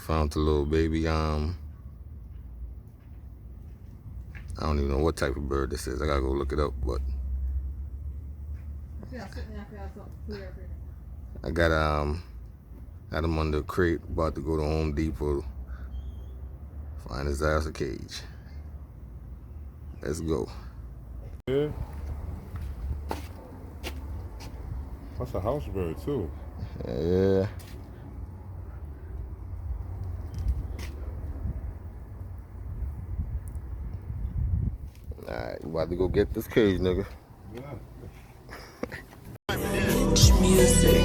Found the little baby. I don't even know what type of bird this is. I gotta go look it up, but I got him under a crate. About to go to Home Depot. Find his ass a cage. Let's go. Yeah. That's a house bird too. Yeah. Alright, you about to go get this cage, nigga. Yeah. Music.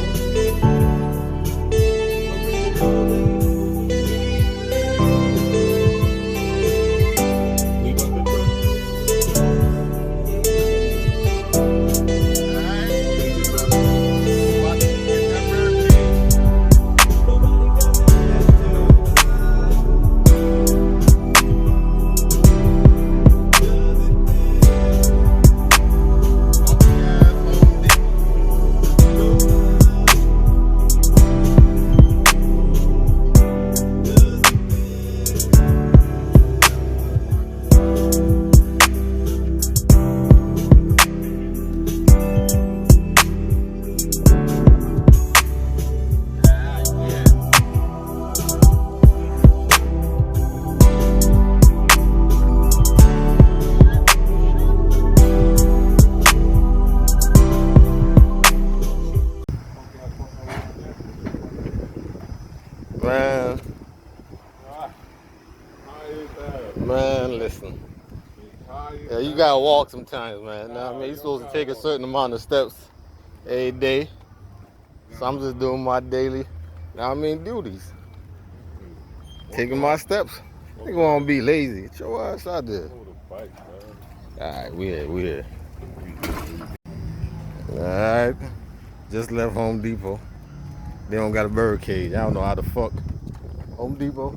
Man, listen. Yeah, you gotta walk sometimes, man. Now, I mean, you're supposed to take a certain amount of steps every day. So I'm just doing my daily, duties. Taking my steps. You gonna be lazy. Get your ass out there. Alright, we here. Alright. Just left Home Depot. They don't got a bird cage. I don't know how the fuck. Home Depot.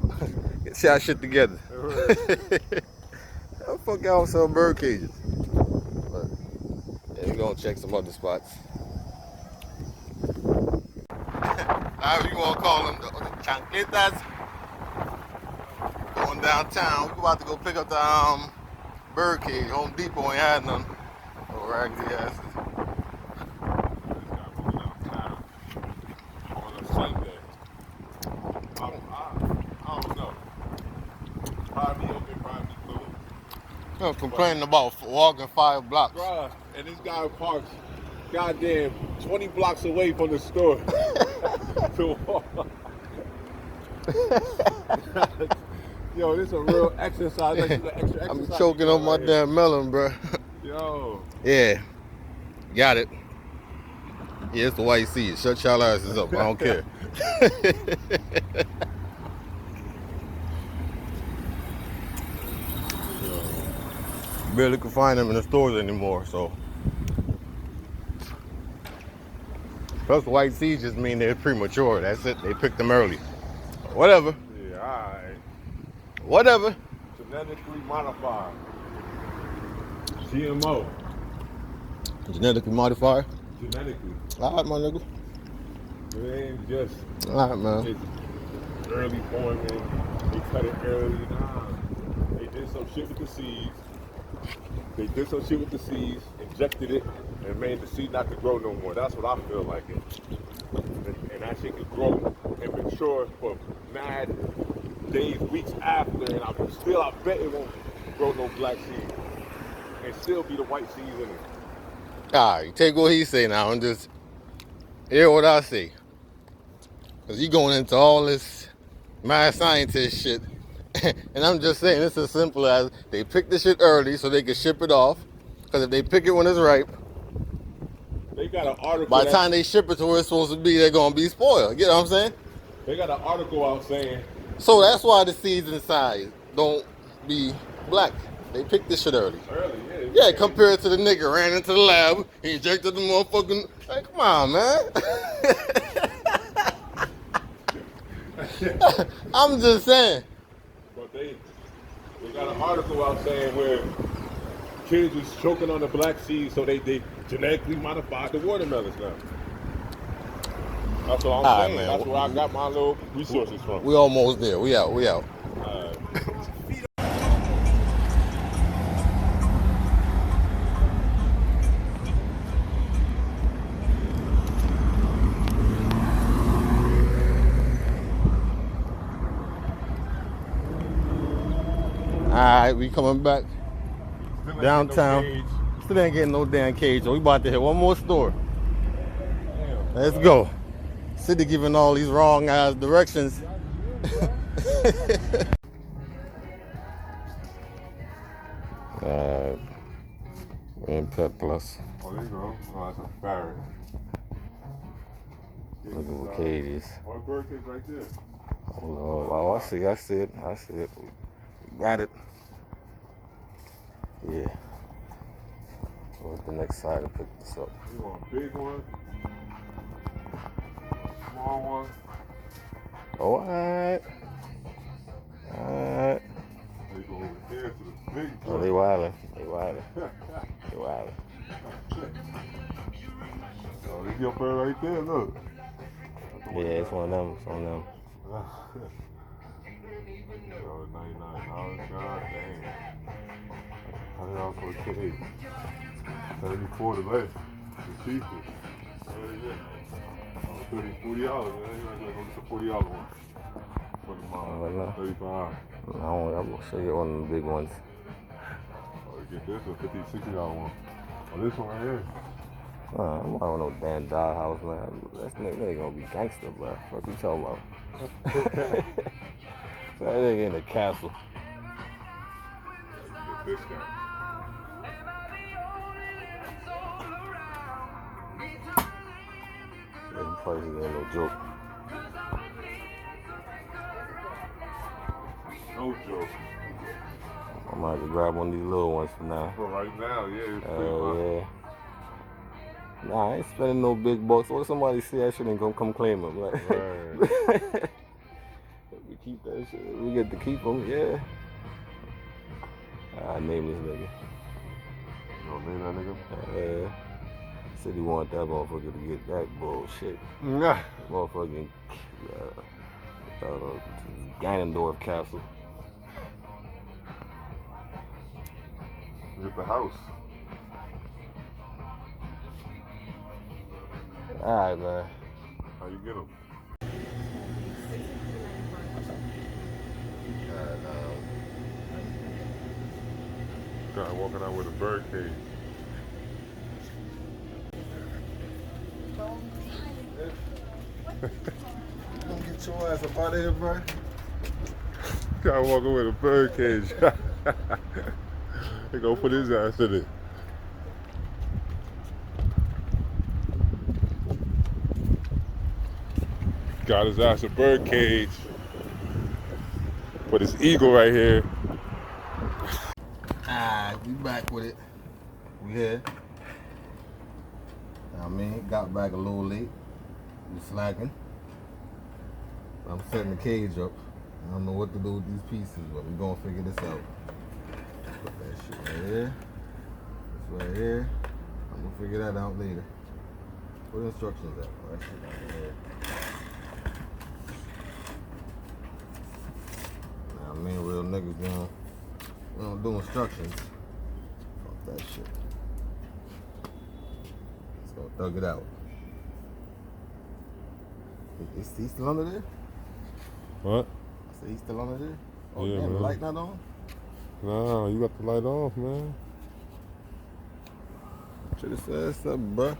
Get y'all shit together. How the fuck y'all sell bird cages? But yeah, we gonna check some other spots. However you wanna call them, the chancletas. Going downtown. We about to go pick up the bird cage. Home Depot ain't had none. Oh, raggedy asses. I'm complaining about walking 5 blocks. Bruh, and this guy parks goddamn 20 blocks away from the store to walk. Yo, this is a real exercise. Like extra exercise. I'm choking on my damn melon, bro. Yo. Yeah. Got it. Yeah, it's the white seed. Shut y'all asses up. I don't care. Barely can find them in the stores anymore, so. Plus, white seeds just mean they're premature. That's it. They picked them early. Whatever. Yeah, alright. Whatever. Genetically modified. GMO. Genetically modified? Genetically. Alright, my nigga. It ain't just. Alright, man. It's early forming. They cut it early. Nah. They did some shit with the seeds. Injected it, and made the seed not to grow no more. That's what I feel like it. And that shit could grow and mature for mad days, weeks after, and I bet it won't grow no black seed. And still be the white seeds in it. Alright, take what he say now and just hear what I say. Cause you going into all this mad scientist shit. And I'm just saying, it's as simple as they pick the shit early so they can ship it off. Because if they pick it when it's ripe, they got an article. By the time they ship it to where it's supposed to be, they're gonna be spoiled. You know what I'm saying? They got an article out saying. So that's why the seeds inside don't be black. They picked this shit early. Yeah, compared to the nigga ran into the lab, he injected the motherfucking. Hey, come on, man. I'm just saying. But they got an article out saying where kids was choking on the black seeds, so they genetically modified the watermelons now. That's what I'm All right, saying. man. That's where I got my little resources from. We almost there. We out. We out. Alright, we coming back downtown. Still ain't getting no damn cage. We about to hit one more store. Let's go. Ciddy giving all these wrong ass directions. Alright. We're in Pet Plus. Oh, there you go. Oh, that's a parrot. Looking for cages. Oh, a birdcage right there. Oh, Lord. Oh, I see it. I see it. Got it. Yeah. What's the next side to pick this up? You want a big one? Small one? Oh, alright. Alright. They go over here to the big one. Oh, they wildin'. They wildin'. They wildin'. Oh, there's your bird right there, look. Yeah, it's one of them. It's one of them. $99. God dang. $100 for a cage. 74 to less. The cheapest. $30, $40, man. You gotta go get the $40 one. For the mom. $35. I'm gonna show you one of the big ones. Oh, you get this a $50, $60 one. Oh, this one right here. I don't want no damn dollhouse, man. That nigga gonna be gangster, bro. What you talking about? That nigga in the castle. Get this guy. This place ain't no joke. No joke. I might have to grab one of these little ones for now. For right now, yeah. It's Yeah. Nah, I ain't spending no big bucks. What if somebody see that shit and come claim them? Like, right. We keep that shit. We get to keep them, yeah. I name this nigga. You gonna name that nigga? Said he want that motherfucker to get that bullshit. Nah. Motherfucking Ganondorf Castle. Get the house. Alright, man. How you get them? Guy walking out with a birdcage. Don't get your ass up out of here, bro. Guy walking with a birdcage. He gonna put his ass in it. Got his ass a birdcage. Put his eagle right here. Alright, we back with it. We here. I mean, got back a little late. We slacking. I'm setting the cage up. I don't know what to do with these pieces, but we're gonna figure this out. Put that shit right here. This right here. I'm gonna figure that out later. What instructions at? Oh, that shit right here. Nah, I mean, real niggas we don't do instructions. Fuck that shit. Let's go thug it out. Is he still under there? What? I said he's still under there? Oh, yeah, damn, man. the light not on? Nah, you got the light off, man. Should've said something, bruh.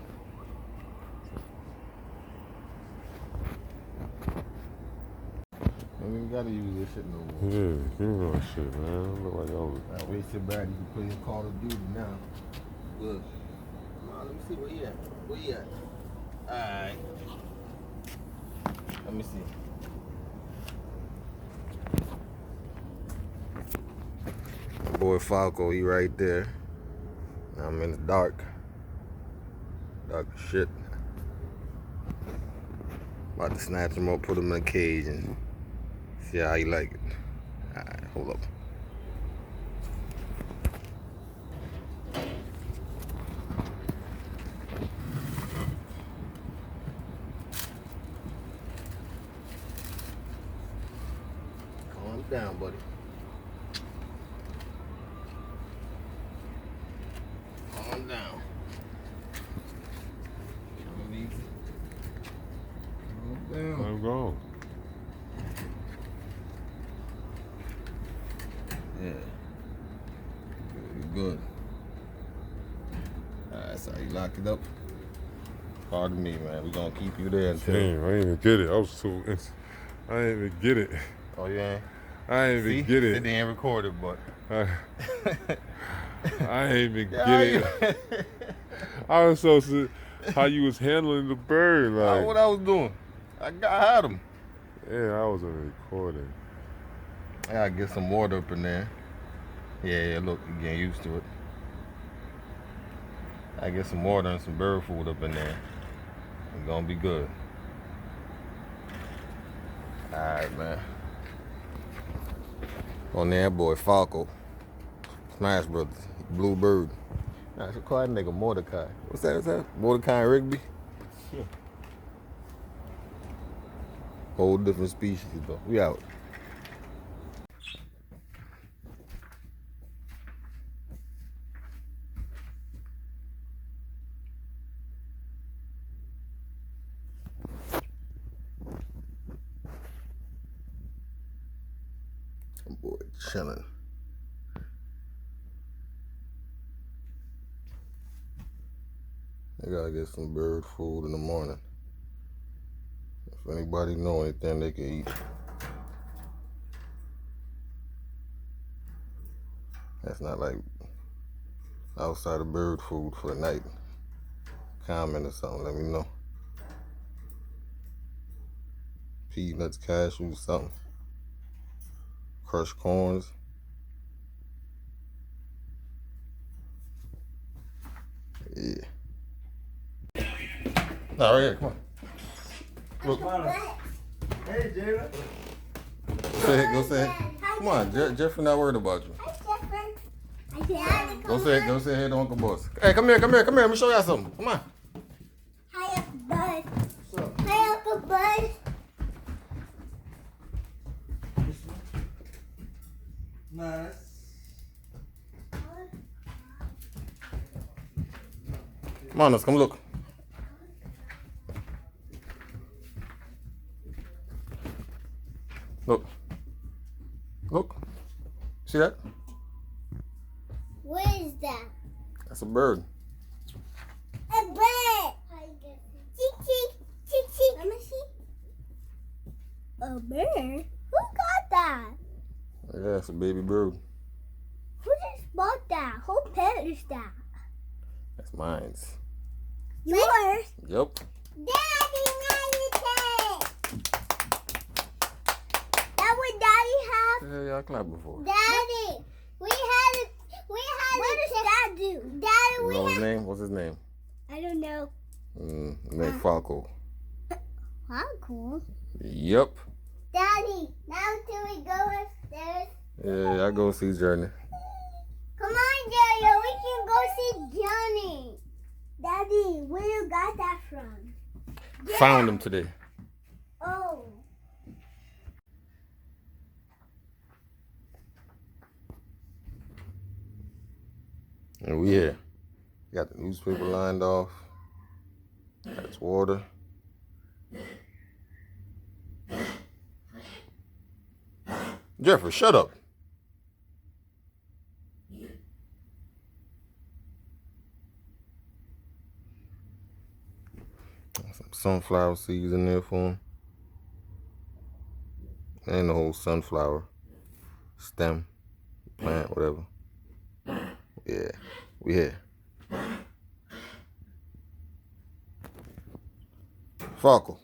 Ain't even gotta use this shit no more. Yeah, give me that shit, man. Look like y'all. Now, wait till bad, you can play your Call of Duty now. Good. Nah, let me see where he at. Where he at? Alright. Let me see. My boy Falco, he right there. I'm in the dark. Dark as shit. About to snatch him up, put him in a cage, and see how he like it. Alright, hold up. down, buddy. Calm down. Calm easy. Calm down. I'm gone. Yeah. Good. Alright, so you locked it up. Pardon me, man. We're gonna keep you there until. Damn, I didn't even get it. I didn't even get it. Oh, yeah? I didn't even get it. They didn't record it, but. I didn't even get it. I was so sick how you was handling the bird. Like, what I was doing. I had him. Yeah, I was on recording. I gotta get some water up in there. Yeah, look, you're getting used to it. I get some water and some bird food up in there. It's gonna be good. Alright, man. On there, boy, Falco. Smash Brothers. Blue Bird. I should call that nigga Mordecai. What's that? Mordecai and Rigby? Yeah. Whole different species, though. We out. Boy, chilling. I gotta get some bird food in the morning. If anybody know anything they can eat. That's not like outside of bird food for the night. Comment or something, let me know. Peanuts, cashews, something. Crushed corns. Yeah. All right, here, come on. Look. Hey, Jada. Go say it. Come on, Jeffrey not worried about you. Go say hey to Uncle Boss. Hey, come here. Let me show y'all something. Come on. Hi, Uncle Bud. Hi, Uncle Bud. Nice. Come on, let's come look. Look. See that? What is that? That's a bird. A bird. Chick. Let me see. A bird? Who got that? Yeah, it's a baby bird. Who just bought that? Who pet is that? That's mine. Yours? Yep. Daddy, that what Daddy have? Yeah, y'all clapped before. Daddy, we had what does that do? Daddy, You know his name? What's his name? I don't know. His name Falco. How cool. Yep. Daddy, now can we go upstairs? Yeah, I go see Journey. Come on, Jerry, we can go see Johnny. Daddy, where you got that from? Yeah. Found him today. Oh. And we here. Got the newspaper lined off. That's water. Jeffrey, shut up. Some sunflower seeds in there for him. And the whole sunflower stem, plant, whatever. Yeah, we here. Falco.